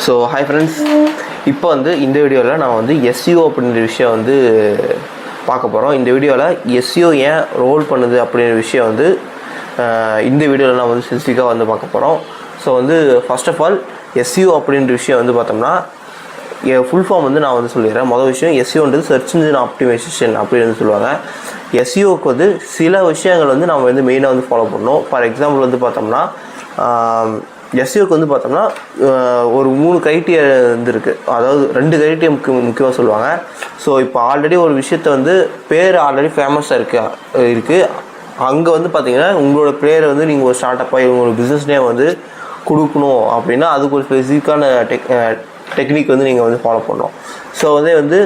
So hi friends, இப்போ வந்து இந்த வீடியோவில் நான் வந்து எஸ்இஓ அப்படின்ற விஷயம் வந்து பார்க்க போகிறோம். இந்த வீடியோவில் எஸ்இஓ ஏன் ரோல் பண்ணுது அப்படின்ற விஷயம் வந்து இந்த வீடியோவில் நான் வந்து ஸ்பெசிஃபிக்காக வந்து பார்க்க போகிறோம். ஸோ வந்து ஃபர்ஸ்ட் ஆஃப் ஆல் எஸ்இஓ அப்படின்ற விஷயம் வந்து பார்த்தோம்னா ஃபுல் ஃபார்ம் வந்து நான் வந்து சொல்லிடுறேன். மொதல் விஷயம், எஸ்இஓன்றது சர்ச் இன்ஜின் ஆப்டிமைசேஷன் அப்படின்னு வந்து சொல்லுவாங்க. எஸ்இஓக்கு வந்து சில விஷயங்கள் வந்து நம்ம வந்து மெயினாக வந்து ஃபாலோ பண்ணணும். ஃபார் எக்ஸாம்பிள் வந்து பார்த்தோம்னா எஸ்இஓக்கு வந்து பார்த்தோம்னா ஒரு 3 க்ரைட்டீரியா வந்து இருக்குது. அதாவது 2 க்ரைட்டீரியா முக்கியமாக சொல்லுவாங்க. ஸோ இப்போ ஆல்ரெடி ஒரு விஷயத்தை வந்து பேர் ஆல்ரெடி ஃபேமஸாக இருக்குது அங்கே வந்து பார்த்தீங்கன்னா உங்களோட பேரை வந்து நீங்கள் ஒரு ஸ்டார்ட் அப்பாக உங்களோட பிஸ்னஸ் நேம் வந்து கொடுக்கணும் அப்படின்னா அதுக்கு ஒரு ஸ்பெசிஃபிக்கான டெக்னிக் வந்து நீங்கள் வந்து ஃபாலோ பண்ணணும். ஸோ வந்து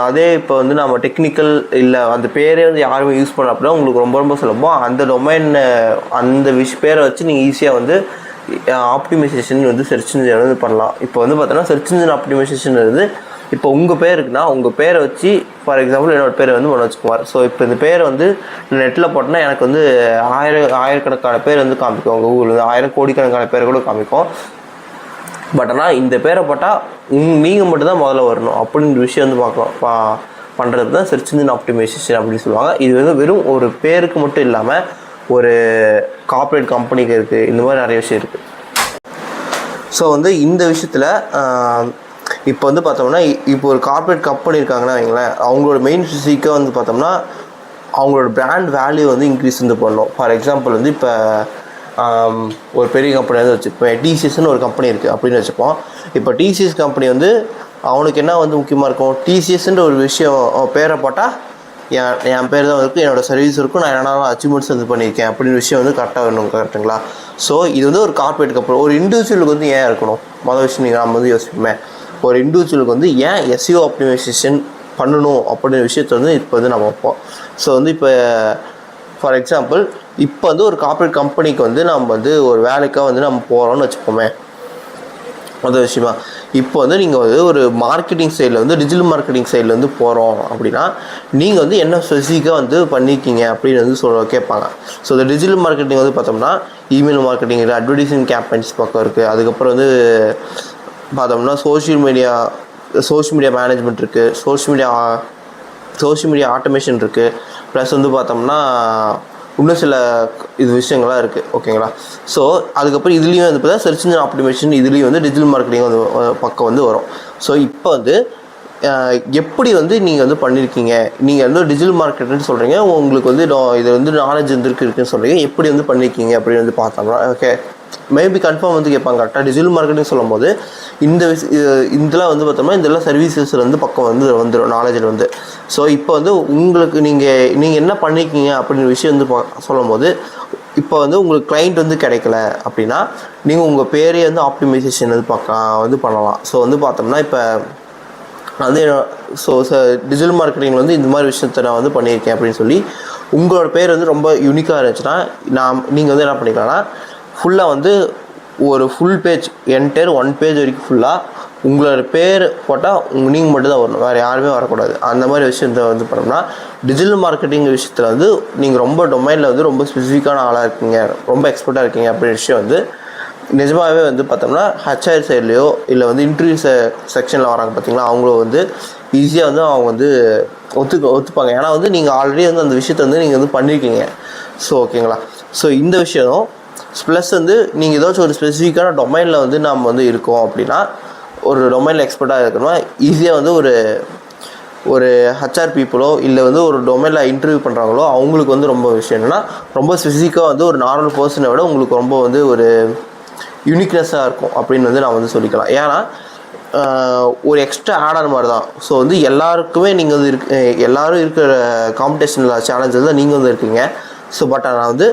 அதே இப்போ வந்து நம்ம டெக்னிக்கல் இல்லை அந்த பேரே வந்து யாருமே யூஸ் பண்ண அப்படின்னா உங்களுக்கு ரொம்ப சுலபம். அந்த டொமைன் அந்த பேரை வச்சு நீங்கள் ஈஸியாக வந்து ஆப்டிமைசேஷன் வந்து சர்ச் இன்ஜின் வந்து பண்ணலாம். இப்போ வந்து பார்த்தோன்னா சர்ச் இன்ஜின் ஆப்டிமைசேஷன் வந்து இப்போ உங்கள் பேர் இருக்குன்னா உங்கள் பேரை வச்சு, ஃபார் எக்ஸாம்பிள் என்னோடய பேர் வந்து மனோஜ்குமார். ஸோ இப்போ இந்த பேரை வந்து நெட்டில் போட்டோன்னா எனக்கு வந்து ஆயிரக்கணக்கான பேர் வந்து காமிக்கும். கூகுள் வந்து 1000 கோடிக்கணக்கான பேர் கூட காமிக்கும். பட் ஆனால் இந்த பேரை போட்டால் நீங்கள் மட்டும்தான் முதல்ல வரணும் அப்படின்ற விஷயம் வந்து பார்க்கலாம். பண்ணுறது தான் சர்ச் இன்ஜின் ஆப்டிமைசேஷன் அப்படின்னு சொல்லுவாங்க. இது வந்து வெறும் ஒரு பேருக்கு மட்டும் இல்லாமல் ஒரு கார்ப்பரேட் கம்பெனிக்கு இருக்குது, இந்த மாதிரி நிறைய விஷயம் இருக்குது. ஸோ வந்து இந்த விஷயத்தில் இப்போ வந்து பார்த்தோம்னா இப்போ ஒரு கார்ப்பரேட் கம்பெனி இருக்காங்கன்னா வைங்களேன், அவங்களோட மெயின் ஃபிசிக்காக வந்து பார்த்தோம்னா அவங்களோட பிராண்ட் வேல்யூ வந்து இன்க்ரீஸ் வந்து பண்ணணும். ஃபார் எக்ஸாம்பிள் வந்து இப்போ ஒரு பெரிய கம்பெனி வந்து வச்சுப்போம். டிசிஎஸ்ன்னு ஒரு கம்பெனி இருக்குது அப்படின்னு வச்சுப்போம். இப்போ டிசிஎஸ் கம்பெனி வந்து அவனுக்கு என்ன வந்து முக்கியமாக இருக்கும், டிசிஎஸ்ன்ற ஒரு விஷயம் பேரை போட்டால் என் பேர் தான் இருக்கும், என்னோடய சர்வீஸ் இருக்கும், நான் என்னென்ன அச்சீவ்மெண்ட்ஸ் வந்து பண்ணியிருக்கேன் அப்படின்னு விஷயம் வந்து கரெக்டாக வேணும். கரெக்டுங்களா? ஸோ இது வந்து ஒரு கார்ப்பரேட் கம்பெனி. ஒரு இண்டிவிஜுவலுக்கு வந்து ஏன் இருக்கணும்? மொதல் விஷயம் நீங்கள் நம்ம வந்து யோசிப்போமே, ஒரு இண்டிவிஜுவலுக்கு வந்து ஏன் எஸ்இஓ ஆப்டிமைசேஷன் பண்ணணும் அப்படின்ற விஷயத்தை வந்து இப்போ வந்து நம்ம வைப்போம். ஸோ வந்து இப்போ ஃபார் எக்ஸாம்பிள் இப்போ வந்து ஒரு கார்ப்பரேட் கம்பெனிக்கு வந்து நம்ம வந்து ஒரு வேலைக்காக வந்து நம்ம போகிறோம்னு வச்சுப்போமே. மொதல் விஷயமா இப்போ வந்து நீங்கள் வந்து ஒரு மார்க்கெட்டிங் சைடில் வந்து டிஜிட்டல் மார்க்கெட்டிங் சைடில் வந்து போகிறோம் அப்படின்னா நீங்கள் வந்து என்ன ஸ்பெசிஃபிக்காக வந்து பண்ணியிருக்கீங்க அப்படின்னு வந்து கேட்பாங்க. ஸோ இந்த டிஜிட்டல் மார்க்கெட்டிங் வந்து பார்த்தோம்னா இமெயில் மார்க்கெட்டிங் இருக்குது, அட்வர்டைஸிங் கேம்பெயின்ஸ் பக்கம் இருக்குது, அதுக்கப்புறம் வந்து பார்த்தோம்னா சோஷியல் மீடியா மேனேஜ்மெண்ட் இருக்குது, சோஷியல் மீடியா ஆட்டோமேஷன் இருக்குது, ப்ளஸ் வந்து பார்த்தோம்னா இன்னும் சில விஷயங்கள்லாம் இருக்குது. ஓகேங்களா? ஸோ அதுக்கப்புறம் இதுலேயும் வந்து பார்த்தா சர்ச் இன்ஜின் ஆப்டிமைசேஷன், இதுலேயும் வந்து டிஜிட்டல் மார்க்கெட்டிங் வந்து பக்கம் வந்து வரும். ஸோ இப்போ வந்து எப்படி வந்து நீங்கள் வந்து பண்ணியிருக்கீங்க, நீங்கள் வந்து டிஜிட்டல் மார்க்கெட்டுன்னு சொல்கிறீங்க, உங்களுக்கு வந்து இது வந்து நாலேஜ் இருக்குன்னு சொல்கிறீங்க, எப்படி வந்து பண்ணியிருக்கீங்க அப்படின்னு வந்து பார்த்தோம்னா ஓகே மேபி கன்ஃபார்ம் வந்து கேட்பாங்க. கரெக்டாக டிஜிட்டல் மார்க்கெட்டிங் சொல்லும் போது இதெல்லாம் வந்து பார்த்தோம்னா இதெல்லாம் சர்வீசஸில் வந்து பக்கம் வந்து வந்துடும் நாலேஜில் வந்து. ஸோ இப்போ வந்து உங்களுக்கு நீங்கள் என்ன பண்ணியிருக்கீங்க அப்படின்ற விஷயம் வந்து சொல்லும் போது இப்போ வந்து உங்களுக்கு கிளைண்ட் வந்து கிடைக்கல அப்படின்னா நீங்கள் உங்கள் பேரே வந்து ஆப்டிமைசேஷன் வந்து பண்ணலாம். ஸோ வந்து பார்த்தோம்னா இப்போ வந்து டிஜிட்டல் மார்க்கெட்டிங்கில் வந்து இந்த மாதிரி விஷயத்தை நான் வந்து பண்ணியிருக்கேன் அப்படின்னு சொல்லி உங்களோட பேர் வந்து ரொம்ப யூனிக்காக இருந்துச்சுன்னா நீங்கள் வந்து என்ன பண்ணிக்கலாம்னா ஃபுல்லாக வந்து ஒரு ஃபுல் பேஜ் என்டையர் 1 பேஜ் வரைக்கும் ஃபுல்லாக உங்களோட பேர் போட்டால் நீங்கள் மட்டும் தான் வரணும், வேறு யாருமே வரக்கூடாது. அந்த மாதிரி விஷயத்தை வந்து பண்ணோம்னா டிஜிட்டல் மார்க்கெட்டிங் விஷயத்தில் வந்து நீங்கள் ரொம்ப டொமைனில் வந்து ரொம்ப ஸ்பெசிஃபிக்கான ஆளாக இருக்கீங்க, ரொம்ப எக்ஸ்பர்ட்டாக இருக்கீங்க அப்படின்ற விஷயம் வந்து நிஜமாகவே வந்து பார்த்தோம்னா ஹச்ஆர் சைட்லேயோ இல்லை வந்து இன்டர்வியூ செக்ஷனில் வராங்க பார்த்தீங்களா, அவங்களும் வந்து ஈஸியாக வந்து அவங்க வந்து ஒத்துப்பாங்க. ஏன்னா வந்து நீங்கள் ஆல்ரெடி வந்து அந்த விஷயத்தை வந்து நீங்கள் வந்து பண்ணியிருக்கீங்க. ஸோ ஓகேங்களா? ஸோ இந்த விஷயம் ப்ளஸ் வந்து நீங்கள் ஏதாச்சும் ஒரு ஸ்பெசிஃபிக்கான டொமைனில் வந்து நம்ம வந்து இருக்கோம் அப்படின்னா ஒரு டொமைனில் எக்ஸ்பர்ட்டாக இருக்கணும். ஈஸியாக வந்து ஒரு ஹச்ஆர் பீப்புளோ இல்லை வந்து ஒரு டொமைனில் இன்டர்வியூ பண்ணுறாங்களோ அவங்களுக்கு வந்து ரொம்ப விஷயம் என்னென்னா ரொம்ப ஸ்பெசிஃபிக்காக வந்து ஒரு நார்மல் பர்சனை விட உங்களுக்கு ரொம்ப வந்து ஒரு யூனிக்னஸாக இருக்கும் அப்படின்னு வந்து நான் வந்து சொல்லிக்கலாம். ஏன்னா ஒரு எக்ஸ்ட்ரா ஆடான மாதிரி தான். ஸோ வந்து எல்லாருக்குமே நீங்கள் வந்து எல்லோரும் இருக்கிற காம்படிஷனில் சேலஞ்சில் தான் நீங்கள் வந்து இருக்கீங்க. ஸோ பட் நான் வந்து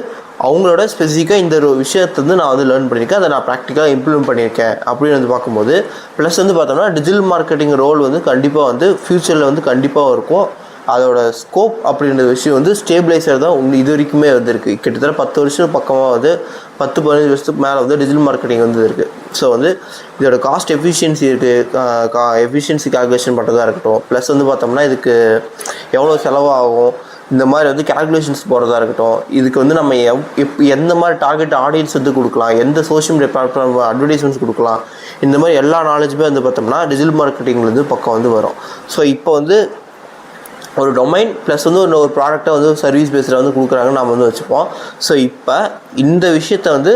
அவங்களோட ஸ்பெசிஃபிக்காக இந்த ஒரு விஷயத்தை வந்து நான் வந்து லேர்ன் பண்ணியிருக்கேன், அதை நான் ப்ராக்டிக்காக இம்ப்ளிமெண்ட் பண்ணியிருக்கேன் அப்படின்னு வந்து பார்க்கும்போது ப்ளஸ் வந்து பார்த்தோம்னா டிஜிட்டல் மார்க்கெட்டிங் ரோல் வந்து கண்டிப்பாக வந்து ஃப்யூச்சரில் வந்து கண்டிப்பாக இருக்கும். அதோட ஸ்கோப் அப்படின்ற விஷயம் வந்து ஸ்டேபிளைசர் தான் இது வரைக்குமே வந்து இருக்குது. கிட்டத்தட்ட 10 வருஷம் பக்கமாக வந்து 10-15 வருஷத்துக்கு மேலே வந்து டிஜிட்டல் மார்க்கெட்டிங் வந்து இருக்குது. ஸோ வந்து இதோட காஸ்ட் எஃபிஷியன்சி இருக்குது, எஃபிஷியன்சி கால்குலேஷன் பண்ணுறதா இருக்கட்டும், ப்ளஸ் வந்து பார்த்தோம்னா இதுக்கு எவ்வளோ செலவாகும், இந்த மாதிரி வந்து கேல்குலேஷன்ஸ் போகிறதா இருக்கட்டும், இதுக்கு வந்து நம்ம எந்த மாதிரி டார்கெட் ஆடியன்ஸ் வந்து கொடுக்கலாம், எந்த சோஷியல் மீடியா பிளாட்ஃபார்ம் அட்வர்டைஸ்மெண்ட்ஸ் கொடுக்கலாம், இந்த மாதிரி எல்லா நாலேஜுமே வந்து பார்த்தோம்னா டிஜிட்டல் மார்க்கெட்டிங்லேருந்து பக்கம் வந்து வரும். ஸோ இப்போ வந்து ஒரு டொமைன் ப்ளஸ் வந்து ஒரு ப்ராடக்டை வந்து சர்வீஸ் பேஸில் வந்து கொடுக்குறாங்கன்னு நம்ம வந்து வச்சுப்போம். ஸோ இப்போ இந்த விஷயத்தை வந்து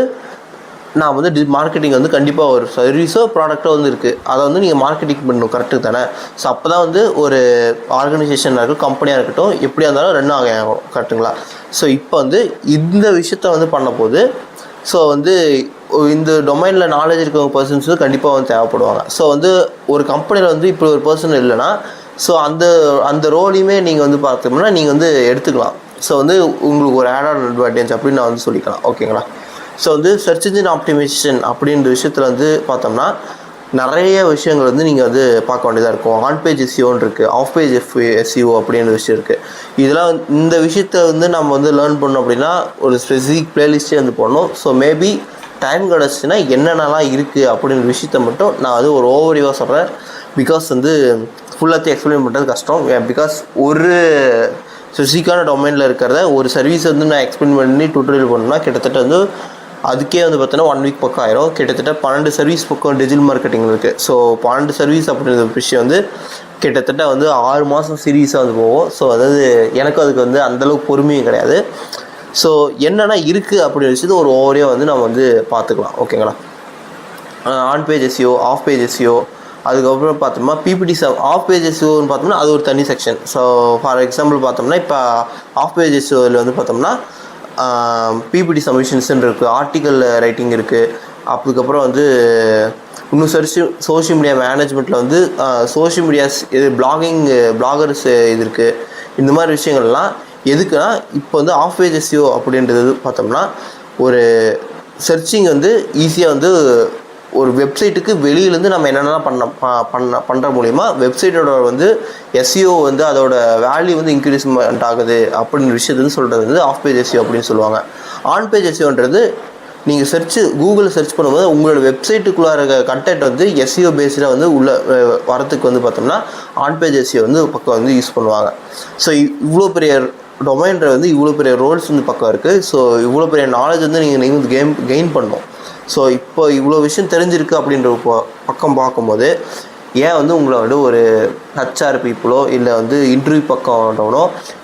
நான் வந்து மார்க்கெட்டிங் வந்து கண்டிப்பாக ஒரு சர்வீஸோ ப்ராடக்ட்டோ வந்து இருக்குது, அதை வந்து நீங்கள் மார்க்கெட்டிங் பண்ணணும். கரெக்டு தானே? ஸோ அப்போ தான் வந்து ஒரு ஆர்கனைசேஷனாக இருக்கட்டும், கம்பெனியாக இருக்கட்டும், எப்படியா இருந்தாலும் ரன் ஆகும். கரெக்டுங்களா? ஸோ இப்போ வந்து இந்த விஷயத்த வந்து பண்ண போது ஸோ வந்து இந்த டொமைனில் நாலேஜ் இருக்கிற பர்சன்ஸ் வந்து கண்டிப்பாக வந்து தேவைப்படுவாங்க. ஸோ வந்து ஒரு கம்பெனியில் வந்து இப்படி ஒரு பர்சன் இல்லைன்னா ஸோ அந்த ரோலையுமே நீங்கள் வந்து பார்த்தோம்னா நீங்கள் வந்து எடுத்துக்கலாம். ஸோ வந்து உங்களுக்கு ஒரு ஆட் ஆன் அட்வான்டேஜ் அப்படின்னு நான் வந்து சொல்லிக்கலாம். ஓகேங்களா? ஸோ வந்து சர்ச் இன்ஜின் ஆப்டிமைசேஷன் அப்படின்ற விஷயத்தில் வந்து பார்த்தோம்னா நிறைய விஷயங்கள் வந்து நீங்கள் வந்து பார்க்க வேண்டியதாக இருக்கும். ஆன் பேஜ் எஸ்இஓன்னு இருக்குது, ஆஃப் பேஜ் எஸ்இஓ அப்படின்ற விஷயம் இருக்குது. இதெல்லாம் இந்த விஷயத்தை வந்து நம்ம வந்து லேர்ன் பண்ணோம் அப்படின்னா ஒரு ஸ்பெசிஃபிக் ப்ளேலிஸ்ட்டே வந்து போடணும். ஸோ மேபி டைம் கிடச்சின்னா என்னென்னலாம் இருக்குது அப்படின்ற விஷயத்த மட்டும் நான் வந்து ஒரு ஓவரிவாக சொல்கிறேன். பிகாஸ் வந்து ஃபுல்லாத்தையும் எக்ஸ்பிளைன் பண்ணுறது கஷ்டம். பிகாஸ் ஒரு ஸ்பெசிஃபிக்கான டொமைனில் இருக்கிறத ஒரு சர்வீஸ் வந்து நான் எக்ஸ்பிளைன் பண்ணி டுட்டோரியல் பண்ணணும்னா கிட்டத்தட்ட வந்து அதுக்கே வந்து பார்த்தோன்னா 1 வீக் பக்கம் ஆயிரும். கிட்டத்தட்ட 12 சர்வீஸ் பக்கம் டிஜிட்டல் மார்க்கெட்டிங் இருக்குது. ஸோ 12 சர்வீஸ் அப்படின்ற விஷயம் வந்து கிட்டத்தட்ட வந்து 6 மாதம் சீரீஸாக வந்து போகும். ஸோ அதாவது எனக்கும் அதுக்கு வந்து அந்தளவுக்கு பொறுமையும் கிடையாது. ஸோ என்னென்னா இருக்குது அப்படின்ற விஷயத்தை ஒரு ஓவரையாக வந்து நம்ம வந்து பார்த்துக்கலாம். ஓகேங்களா? On page SEO, off page SEO, அதுக்கப்புறம் பார்த்தோம்னா பிபிடி ஆஃப் பேஜ் எஸ்இஓன்னு பார்த்தோம்னா அது ஒரு தனி செக்ஷன். ஸோ ஃபார் எக்ஸாம்பிள் பார்த்தோம்னா இப்போ ஆஃப் பேஜ் எஸ்இஓவில் வந்து பார்த்தோம்னா பிபிடி சப்மிஷன்ஸ்ன்னு இருக்குது, ஆர்டிக்கல் ரைட்டிங் இருக்குது, அதுக்கப்புறம் வந்து இன்னும் சோஷியல் மீடியா மேனேஜ்மெண்ட்டில் வந்து சோஷியல் மீடியாஸ் இது பிளாகர்ஸ் இது இருக்குது. இந்த மாதிரி விஷயங்கள்லாம் எதுக்குன்னா இப்போ வந்து ஆஃப் பேஜ் எஸ்இஓ அப்படின்றது பார்த்தோம்னா ஒரு சர்ச்சிங் வந்து ஈஸியாக வந்து ஒரு வெப்சைட்டுக்கு வெளியிலேருந்து நம்ம என்னென்னலாம் பண்ணுற மூலிமா வெப்சைட்டோட வந்து எஸ்இஓ வந்து அதோட வேல்யூ வந்து இன்க்ரீஸ்மெண்ட் ஆகுது அப்படின்ற விஷயத்தை வந்து சொல்கிறது வந்து ஆஃப் பேஜ் எஸ்இஓ அப்படின்னு சொல்லுவாங்க. ஆன் பேஜ் எஸ்இஓன்றது நீங்கள் கூகுளில் சர்ச் பண்ணும்போது உங்களோட வெப்சைட்டுக்குள்ளே இருக்க கண்டென்ட் வந்து எஸ்இஓ பேஸில் வந்து உள்ள வரத்துக்கு வந்து பார்த்தோம்னா ஆன் பேஜ் எஸ்இஓ வந்து பக்கம் வந்து யூஸ் பண்ணுவாங்க. ஸோ இவ்வளோ பெரிய டொமைன்ற வந்து இவ்வளோ பெரிய ரோல்ஸ் வந்து பக்கம் இருக்குது. ஸோ இவ்வளோ பெரிய நாலேஜ் வந்து நீங்கள் வந்து கெயின் பண்ணணும். ஸோ இப்போ இவ்வளோ விஷயம் தெரிஞ்சிருக்கு அப்படின்ற பக்கம் பார்க்கும்போது ஏன் வந்து உங்களை வந்து ஒரு ஹச்ஆர் பீப்புளோ இல்லை வந்து இன்டர்வியூ பக்கம்னோ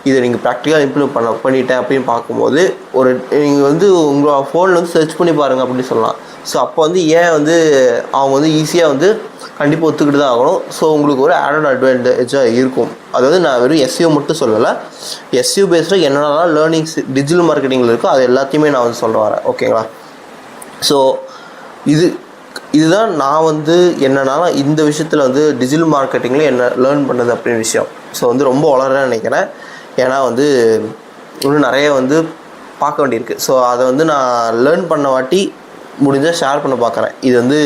இதை நீங்கள் ப்ராக்டிக்கலாக இம்ப்ளிமெண்ட் பண்ணிட்டேன் அப்படின்னு பார்க்கும்போது ஒரு நீங்கள் வந்து உங்களோட ஃபோனில் வந்து சர்ச் பண்ணி பாருங்கள் அப்படின்னு சொல்லலாம். ஸோ அப்போ வந்து ஏன் வந்து அவங்க வந்து ஈஸியாக வந்து கண்டிப்பாக ஒத்துக்கிட்டு தான் ஆகணும். ஸோ உங்களுக்கு ஒரு ஆட் ஆன் அட்வான்டேஜாக இருக்கும். அதாவது நான் வெறும் எஸ்இஓ மட்டும் சொல்லலை, எஸ்இஓ பேஸில் என்னென்னலாம் லேர்னிங்ஸ் டிஜிட்டல் மார்க்கெட்டிங்கில் இருக்கோ அது எல்லாத்தையுமே நான் வந்து சொல்ல வரேன். ஓகேங்களா? ஸோ இதுதான் நான் வந்து என்னன்னாலும் இந்த விஷயத்தில் வந்து டிஜிட்டல் மார்க்கெட்டிங்கில் என்ன லேர்ன் பண்ணது அப்படின்னு விஷயம். ஸோ வந்து ரொம்ப வளரேன்னு நினைக்கிறேன். ஏன்னா வந்து இன்னும் நிறைய வந்து பார்க்க வேண்டியிருக்கு. ஸோ அதை வந்து நான் லேர்ன் பண்ண வாட்டி முடிஞ்சால் ஷேர் பண்ண பார்க்குறேன். இது வந்து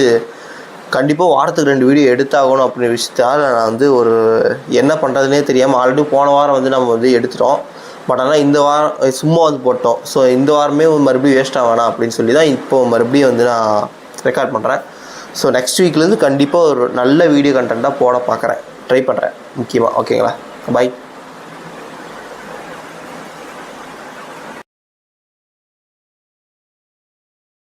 கண்டிப்பாக வாரத்துக்கு 2 வீடியோ எடுத்தாகணும் அப்படின்ற விஷயத்தால் நான் வந்து ஒரு என்ன பண்ணுறதுனே தெரியாமல் ஆல்ரெடி போன வாரம் வந்து நம்ம வந்து எடுத்துட்டோம். பட் ஆனால் இந்த வாரம் சும்மா வந்து போட்டோம். ஸோ இந்த வாரமே மறுபடியும் வேஸ்ட் ஆகணும் அப்படின்னு சொல்லி தான் இப்போது மறுபடியும் வந்து நான் ரெக்கார்ட் பண்ணுறேன். ஸோ நெக்ஸ்ட் வீக்லேருந்து கண்டிப்பாக ஒரு நல்ல வீடியோ கண்டென்ட்டாக போட பார்க்குறேன், ட்ரை பண்ணுறேன் முக்கியமாக. ஓகேங்களா? பை.